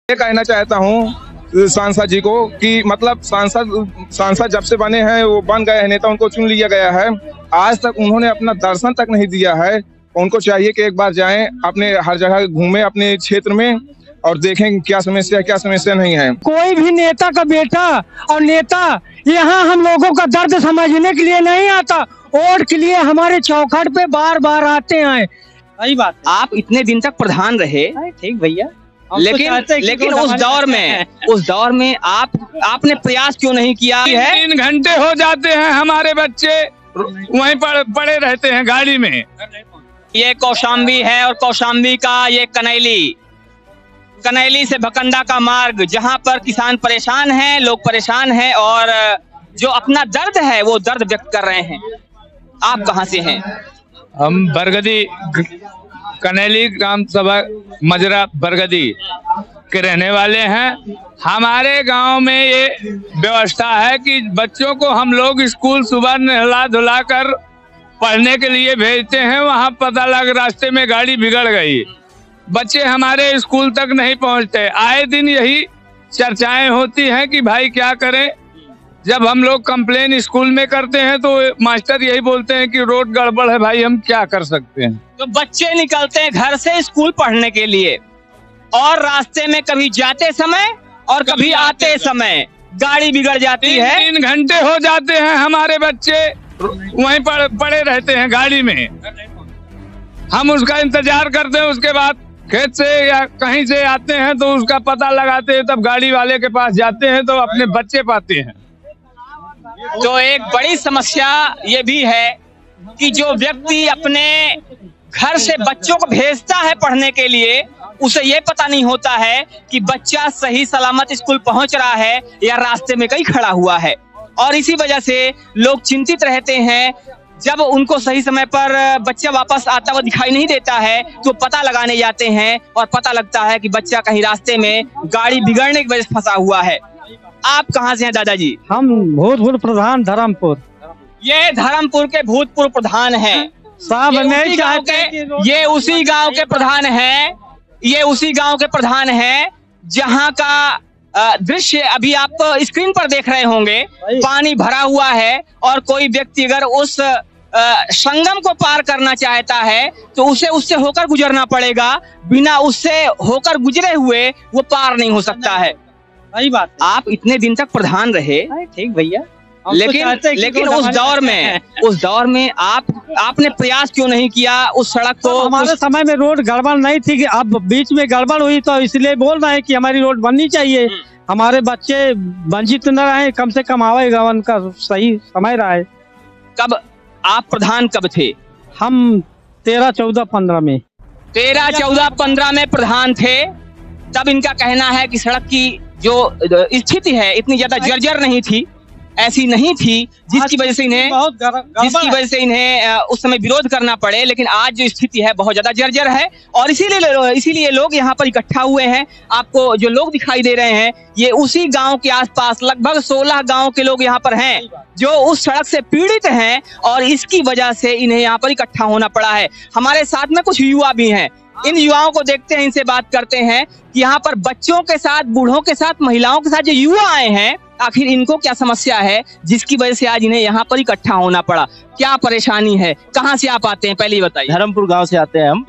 ये कहना चाहता हूँ सांसद जी को कि मतलब सांसद जब से बने हैं वो बन गए हैं नेता, उनको चुन लिया गया है, आज तक उन्होंने अपना दर्शन तक नहीं दिया है। उनको चाहिए कि एक बार जाएं, अपने हर जगह घूमें अपने क्षेत्र में और देखें क्या समस्या नहीं है। कोई भी नेता का बेटा और नेता यहाँ हम लोगों का दर्द समझने के लिए नहीं आता, वोट के लिए हमारे चौखट पे बार बार आते हैं। सही बात। आप इतने दिन तक प्रधान रहे, ठीक भैया, लेकिन उस दौर में आपने प्रयास क्यों नहीं किया है? 3 घंटे हो जाते हैं हमारे बच्चे वहीं पर पड़े रहते हैं गाड़ी में। ये कौशाम्बी है और कौशाम्बी का ये कनैली से भकंडा का मार्ग, जहां पर किसान परेशान हैं, लोग परेशान हैं और जो अपना दर्द है वो दर्द व्यक्त कर रहे हैं। आप कहां से हैं? हम बरगदी कनैली ग्राम सभा मजरा बरगदी के रहने वाले हैं। हमारे गांव में ये व्यवस्था है कि बच्चों को हम लोग स्कूल सुबह नहला धुला कर पढ़ने के लिए भेजते हैं। वहां पता लग रास्ते में गाड़ी बिगड़ गई, बच्चे हमारे स्कूल तक नहीं पहुंचते। आए दिन यही चर्चाएं होती हैं कि भाई क्या करें। जब हम लोग कंप्लेन स्कूल में करते हैं तो मास्टर यही बोलते हैं कि रोड गड़बड़ है। भाई हम क्या कर सकते हैं? तो बच्चे निकलते हैं घर से स्कूल पढ़ने के लिए और रास्ते में कभी जाते समय और कभी आते समय गाड़ी बिगड़ जाती है। 3 घंटे हो जाते हैं हमारे बच्चे वहीं पर पड़े रहते हैं गाड़ी में। हम उसका इंतजार करते हैं, उसके बाद खेत से या कहीं से आते हैं तो उसका पता लगाते हैं, तब गाड़ी वाले के पास जाते हैं तो अपने बच्चे पाते हैं। तो एक बड़ी समस्या ये भी है कि जो व्यक्ति अपने घर से बच्चों को भेजता है पढ़ने के लिए, उसे ये पता नहीं होता है कि बच्चा सही सलामत स्कूल पहुंच रहा है या रास्ते में कहीं खड़ा हुआ है। और इसी वजह से लोग चिंतित रहते हैं। जब उनको सही समय पर बच्चा वापस आता हुआ दिखाई नहीं देता है तो पता लगाने जाते हैं और पता लगता है कि बच्चा कहीं रास्ते में गाड़ी बिगड़ने की वजह से फंसा हुआ है। आप कहाँ से हैं दादाजी? हम भूतपूर्व प्रधान धर्मपुर। ये धर्मपुर के भूतपूर्व प्रधान हैं। ये उसी गांव के प्रधान हैं जहां का दृश्य अभी आप स्क्रीन पर देख रहे होंगे। पानी भरा हुआ है और कोई व्यक्ति अगर उस संगम को पार करना चाहता है तो उसे उससे होकर गुजरना पड़ेगा। बिना उससे होकर गुजरे हुए वो पार नहीं हो सकता है। सही बात। आप इतने दिन तक प्रधान रहे, ठीक भैया, लेकिन उस दौर में आपने प्रयास क्यों नहीं किया उस सड़क को? हमारे समय में रोड गड़बड़ नहीं थी, अब बीच में गड़बड़ हुई तो इसलिए बोल रहे हैं कि हमारी रोड बननी चाहिए, हमारे बच्चे वंचित न रहे, कम से कम आवागमन उनका सही समय रहे। कब आप प्रधान कब थे? हम 13-14-15 में 13-14-15 में प्रधान थे। तब इनका कहना है कि सड़क की जो स्थिति है इतनी ज्यादा जर्जर नहीं थी, ऐसी नहीं थी जिसकी वजह से इन्हें उस समय विरोध करना पड़े। लेकिन आज जो स्थिति है बहुत ज्यादा जर्जर है और इसीलिए लोग यहाँ पर इकट्ठा हुए हैं। आपको जो लोग दिखाई दे रहे हैं ये उसी गांव के आसपास लगभग 16 गांव के लोग यहाँ पर हैं जो उस सड़क से पीड़ित हैं और इसकी वजह से इन्हें यहाँ पर इकट्ठा होना पड़ा है। हमारे साथ में कुछ युवा भी हैं, इन युवाओं को देखते हैं, इनसे बात करते हैं कि यहाँ पर बच्चों के साथ, बूढ़ों के साथ, महिलाओं के साथ जो युवा आए हैं आखिर इनको क्या समस्या है जिसकी वजह से आज इन्हें यहाँ पर इकट्ठा होना पड़ा? क्या परेशानी है? कहाँ से आप आते हैं पहले ही बताइए। धर्मपुर गांव से आते हैं हम।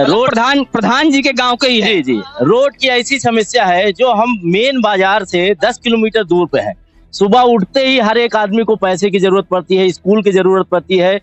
रोड प्रधान जी के गांव के ही है। जी। रोड की ऐसी समस्या है जो हम मेन बाजार से 10 किलोमीटर दूर पे है। सुबह उठते ही हर एक आदमी को पैसे की जरूरत पड़ती है, स्कूल की जरूरत पड़ती है,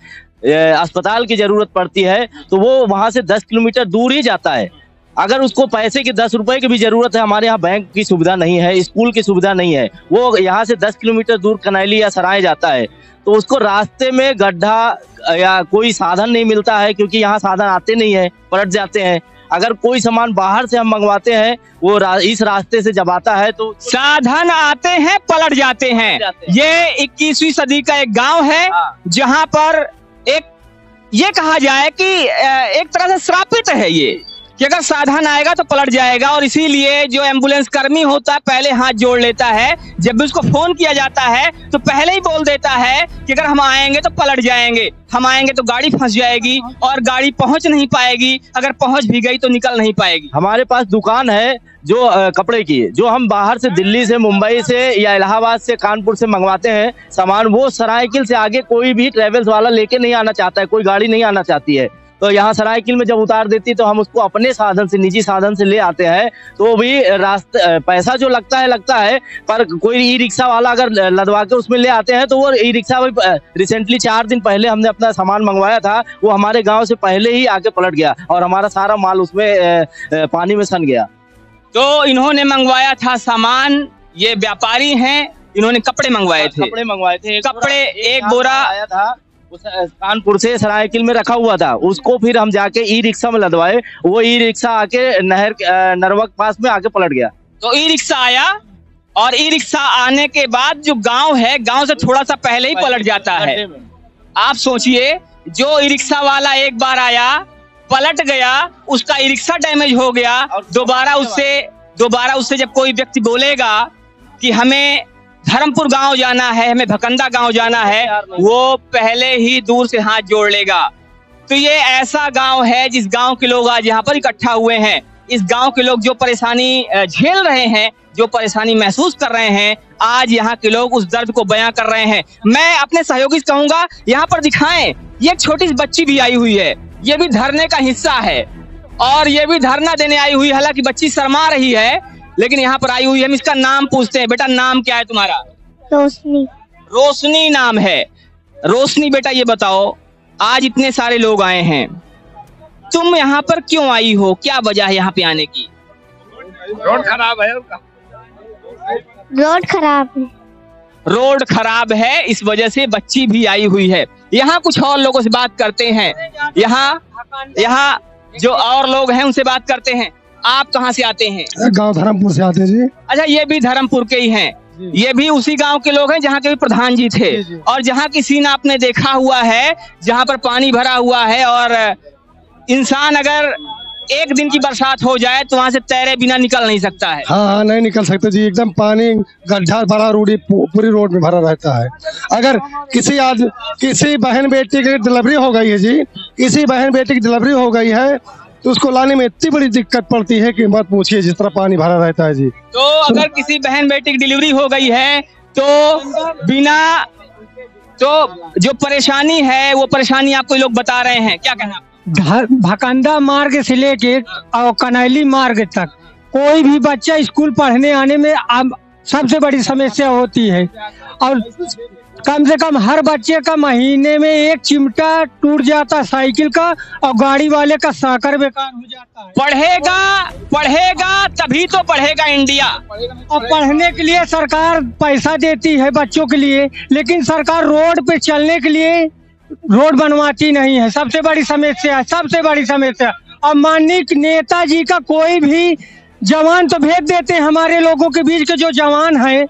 अस्पताल की जरूरत पड़ती है, तो वो वहां से 10 किलोमीटर दूर ही जाता है। अगर उसको पैसे की 10 रुपए की भी जरूरत है, हमारे यहाँ बैंक की सुविधा नहीं है, स्कूल की सुविधा नहीं है, वो यहाँ से 10 किलोमीटर दूर कनैली या सराय जाता है तो उसको रास्ते में गड्ढा या कोई साधन नहीं मिलता है क्योंकि यहाँ साधन आते नहीं है, पलट जाते हैं। अगर कोई सामान बाहर से हम मंगवाते हैं वो इस रास्ते से जब आता है तो साधन आते हैं, पलट जाते हैं। ये 21वीं सदी का एक गाँव है जहाँ पर ये कहा जाए कि एक तरह से श्रापित है ये कि अगर साधन आएगा तो पलट जाएगा, और इसीलिए जो एम्बुलेंस कर्मी होता है पहले हाथ जोड़ लेता है। जब भी उसको फोन किया जाता है तो पहले ही बोल देता है कि अगर हम आएंगे तो पलट जाएंगे, हम आएंगे तो गाड़ी फंस जाएगी और गाड़ी पहुंच नहीं पाएगी, अगर पहुंच भी गई तो निकल नहीं पाएगी। हमारे पास दुकान है जो कपड़े की, जो हम बाहर से दिल्ली से, मुंबई से या इलाहाबाद से, कानपुर से मंगवाते हैं सामान, वो सरायकिल से आगे कोई भी ट्रेवल्स वाला लेके नहीं आना चाहता है, कोई गाड़ी नहीं आना चाहती है। तो यहाँ सरायकिल में जब उतार देती है तो हम उसको अपने साधन से, निजी साधन से ले आते हैं। तो भी रास्ते पैसा जो लगता है, पर कोई ई रिक्शा वाला अगर लदवा के उसमें ले आते हैं तो वो ई रिक्शा, रिसेंटली 4 दिन पहले हमने अपना सामान मंगवाया था, वो हमारे गाँव से पहले ही आके पलट गया और हमारा सारा माल उसमें पानी में सन गया। तो इन्होंने मंगवाया था सामान, ये व्यापारी हैं, इन्होंने कपड़े मंगवाए थे, कपड़े एक बोरा आया था कानपुर से, सरायकिल में रखा हुआ था, उसको फिर हम जाके ई रिक्शा में लदवाए, वो ई रिक्शा आके नरवक पास में आके पलट गया। तो ई रिक्शा आया, और ई रिक्शा आने के बाद जो गांव है, गांव से थोड़ा सा पहले ही पलट जाता है। आप सोचिए, जो ई रिक्शा वाला एक बार आया, पलट गया, उसका ई रिक्शा डैमेज हो गया, दोबारा उससे जब कोई व्यक्ति बोलेगा कि हमें धर्मपुर गांव जाना है, हमें भकंदा गांव जाना है, वो पहले ही दूर से हाथ जोड़ लेगा। तो ये ऐसा गांव है जिस गांव के लोग आज यहाँ पर इकट्ठा हुए हैं। इस गांव के लोग जो परेशानी झेल रहे हैं, जो परेशानी महसूस कर रहे हैं, आज यहाँ के लोग उस दर्द को बयां कर रहे हैं। मैं अपने सहयोगी से कहूंगा, यहाँ पर दिखाएं, ये एक छोटी सी बच्ची भी आई हुई है, ये भी धरने का हिस्सा है और ये भी धरना देने आई हुई है। हालांकि बच्ची शर्मा रही है, लेकिन यहाँ पर आई हुई है। हम इसका नाम पूछते हैं। बेटा, नाम क्या है तुम्हारा? रोशनी। रोशनी नाम है। रोशनी बेटा, ये बताओ, आज इतने सारे लोग आए हैं, तुम यहाँ पर क्यों आई हो? क्या वजह है यहाँ पे आने की? रोड खराब है। रोड खराब है। रोड खराब है, इस वजह से बच्ची भी आई हुई है। यहाँ कुछ और लोगों से बात करते हैं। यहाँ जो और लोग हैं उनसे बात करते हैं। आप कहाँ से आते हैं? गांव धर्मपुर से आते हैं जी। अच्छा, ये भी धर्मपुर के ही हैं। ये भी उसी गांव के लोग हैं जहाँ के भी प्रधान जी थे। और जहाँ की सीन आपने देखा हुआ है, जहाँ पर पानी भरा हुआ है और इंसान अगर एक दिन की बरसात हो जाए तो वहाँ से तैरे बिना निकल नहीं सकता है। हाँ, नहीं निकल सकते जी, एकदम पानी गड्ढा भरा, पूरी रोड में भरा रहता है। अगर किसी बहन बेटी की डिलीवरी हो गई है जी, किसी बहन बेटी की डिलीवरी हो गई है तो उसको लाने में इतनी बड़ी दिक्कत पड़ती है कि मत पूछिए, जिस तरह पानी भरा रहता है जी। तो अगर किसी बहन बेटी की डिलीवरी हो गई है तो जो परेशानी है वो परेशानी आपको लोग बता रहे हैं, क्या कहना? भकंदा मार्ग से लेके और कनैली मार्ग तक कोई भी बच्चा स्कूल पढ़ने आने में अब सबसे बड़ी समस्या होती है। और कम से कम हर बच्चे का महीने में एक चिमटा टूट जाता साइकिल का, और गाड़ी वाले का साकर बेकार हो जाता है। पढ़ेगा तभी तो पढ़ेगा इंडिया। और पढ़ने के लिए सरकार पैसा देती है बच्चों के लिए, लेकिन सरकार रोड पे चलने के लिए रोड बनवाती नहीं है। सबसे बड़ी समस्या है, सबसे बड़ी समस्या। और माननीय नेताजी का कोई भी जवान तो भेज देते हैं, हमारे लोगों के बीच के जो जवान हैं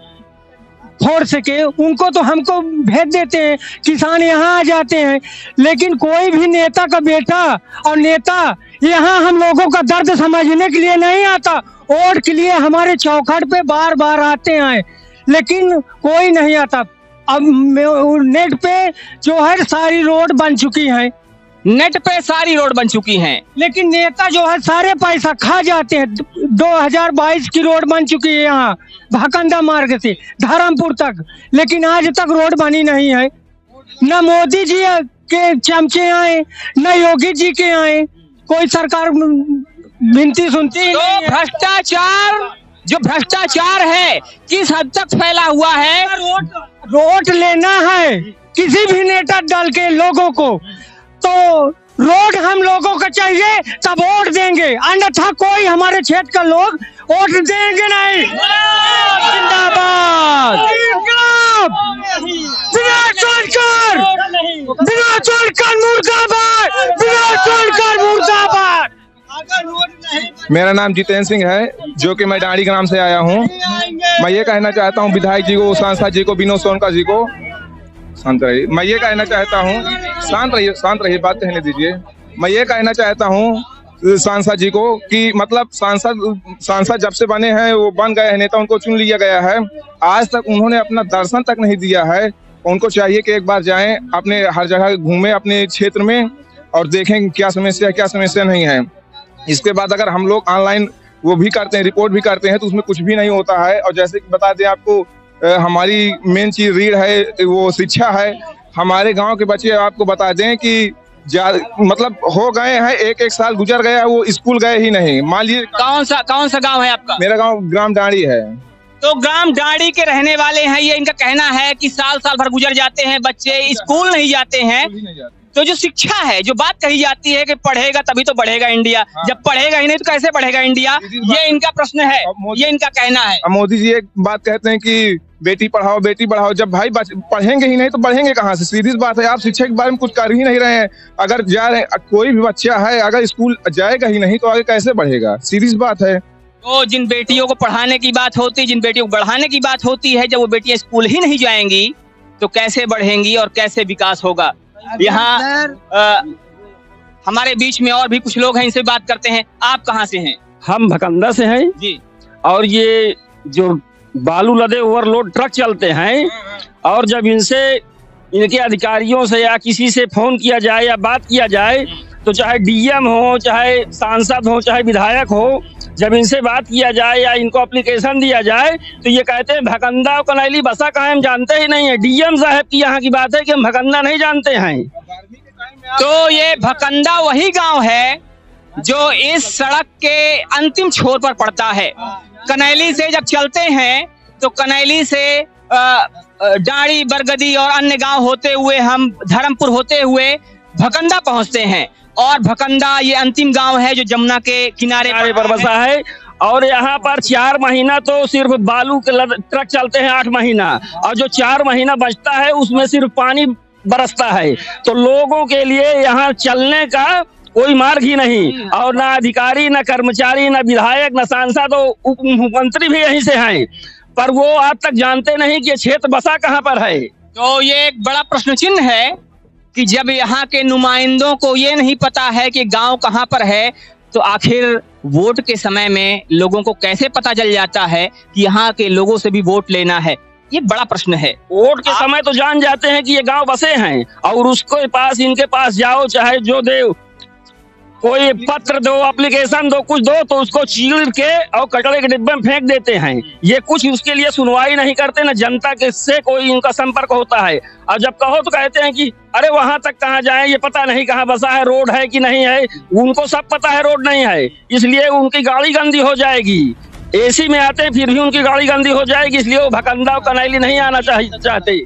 फोर्स के, उनको तो हमको भेज देते हैं, किसान यहाँ आ जाते हैं, लेकिन कोई भी नेता का बेटा और नेता यहाँ हम लोगों का दर्द समझने के लिए नहीं आता। वोट के लिए हमारे चौखट पे बार बार आते हैं, लेकिन कोई नहीं आता। अब नेट पे जो है सारी रोड बन चुकी है, नेट पे सारी रोड बन चुकी हैं, लेकिन नेता जो है सारे पैसा खा जाते हैं। 2022 की रोड बन चुकी है यहाँ भकंदा मार्ग से धर्मपुर तक, लेकिन आज तक रोड बनी नहीं है। न मोदी जी के चमचे आए, न योगी जी के आए, कोई सरकार विनती सुनती तो जो भ्रष्टाचार है किस हद तक फैला हुआ है। रोड लेना है किसी भी नेता दल के लोगों को, तो रोड हम लोगों को चाहिए तब वोट देंगे, अन्यथा कोई हमारे क्षेत्र का लोग वोट देंगे नहीं। जिंदाबाद मुर्दाबाद। मेरा नाम जितेंद्र सिंह है, जो कि मैं डांडी ग्राम से आया हूँ। मैं ये कहना चाहता हूँ विधायक जी को, सांसद जी को, विनोद सोनकर जी को, शांत रहिए। मैं ये कहना चाहता हूँ, शांत रहिए, बात कहने दीजिए। मैं ये कहना चाहता हूँ सांसद जी को कि मतलब सांसद जब से बने हैं वो बन गए हैं नेता, उनको चुन लिया गया है। आज तक उन्होंने अपना दर्शन तक नहीं दिया है। उनको चाहिए कि एक बार जाएं, अपने हर जगह घूमें अपने क्षेत्र में और देखें क्या समस्या है क्या समस्या नहीं है। इसके बाद अगर हम लोग ऑनलाइन वो भी करते हैं, रिपोर्ट भी करते हैं, तो उसमें कुछ भी नहीं होता है। और जैसे कि बता दें आपको, हमारी मेन चीज रीढ़ है वो शिक्षा है। हमारे गांव के बच्चे आपको बता दें कि मतलब हो गए हैं, एक साल गुजर गया, वो स्कूल गए ही नहीं। मान लीजिए कौन सा गांव है आपका? मेरा गांव ग्राम डांडी है। तो ग्राम डांडी के रहने वाले हैं, ये इनका कहना है कि साल भर गुजर जाते हैं, बच्चे स्कूल नहीं जाते हैं। तो जो शिक्षा है, जो बात कही जाती है कि पढ़ेगा तभी तो बढ़ेगा इंडिया, जब पढ़ेगा ही नहीं तो कैसे बढ़ेगा इंडिया, ये इनका प्रश्न है, ये इनका कहना है। मोदी जी एक बात कहते हैं कि बेटी पढ़ाओ बेटी बढ़ाओ। जब भाई पढ़ेंगे ही नहीं तो बढ़ेंगे कहाँ से? सीधी बात है। आप शिक्षा के बारे में कुछ कर ही नहीं रहे हैं। अगर जा रहे कोई भी बच्चा है अगर स्कूल जाएगा ही नहीं तो आगे कैसे बढ़ेगा? सीधी बात है। तो जिन बेटियों को पढ़ाने की बात होती है, जिन बेटियों को बढ़ाने की बात होती है, जब वो बेटियां स्कूल ही नहीं जाएंगी तो कैसे बढ़ेंगी और कैसे विकास होगा? यहाँ हमारे बीच में और भी कुछ लोग हैं, इनसे बात करते हैं। आप कहाँ से हैं? हम भकंदा से हैं जी। और ये जो बालू लदे ओवरलोड ट्रक चलते हैं, और जब इनके अधिकारियों से या किसी से फोन किया जाए या बात किया जाए, तो चाहे डीएम हो, चाहे सांसद हो, चाहे विधायक हो, जब इनसे बात किया जाए या इनको एप्लीकेशन दिया जाए तो ये कहते हैं भकंदा और कनैली बसा कहाँ हम जानते ही नहीं है। डीएम साहब की यहाँ की बात है कि हम भकंदा नहीं जानते हैं। तो ये भकंदा वही गांव है जो इस सड़क के अंतिम छोर पर पड़ता है। कनैली से जब चलते हैं तो कनैली से डांडी, बरगदी और अन्य गांव होते हुए हम धर्मपुर होते हुए भकंदा पहुंचते हैं। और भकंदा ये अंतिम गांव है जो जमुना के किनारे पर बसा है। और यहाँ पर 4 महीना तो सिर्फ बालू के ट्रक चलते हैं, 8 महीना, और जो 4 महीना बचता है उसमें सिर्फ पानी बरसता है। तो लोगों के लिए यहाँ चलने का कोई मार्ग ही नहीं, और ना अधिकारी, ना कर्मचारी, ना विधायक, ना सांसद, उप मुख्यमंत्री भी यहीं से हैं, पर वो आज तक जानते नहीं कि ये क्षेत्र बसा कहाँ पर है। तो ये एक बड़ा प्रश्न चिन्ह है कि जब यहाँ के नुमाइंदों को ये नहीं पता है कि गांव कहाँ पर है, तो आखिर वोट के समय में लोगों को कैसे पता चल जाता है कि यहाँ के लोगों से भी वोट लेना है? ये बड़ा प्रश्न है। वोट के समय तो जान जाते हैं कि ये गांव बसे हैं, और उसके पास, इनके पास जाओ, चाहे जो दे, कोई पत्र दो, एप्लीकेशन दो, कुछ दो, तो उसको चीर के और कचड़े के डिब्बे में फेंक देते हैं। ये कुछ उसके लिए सुनवाई नहीं करते, ना जनता के से कोई इनका संपर्क होता है। और जब कहो तो कहते हैं कि अरे वहां तक कहाँ जाएं, ये पता नहीं कहाँ बसा है, रोड है कि नहीं है। उनको सब पता है रोड नहीं है, इसलिए उनकी गाड़ी गंदी हो जाएगी। एसी में आते हैं फिर भी उनकी गाड़ी गंदी हो जाएगी, इसलिए वो भकंदा और कनैली नहीं आना चाहते।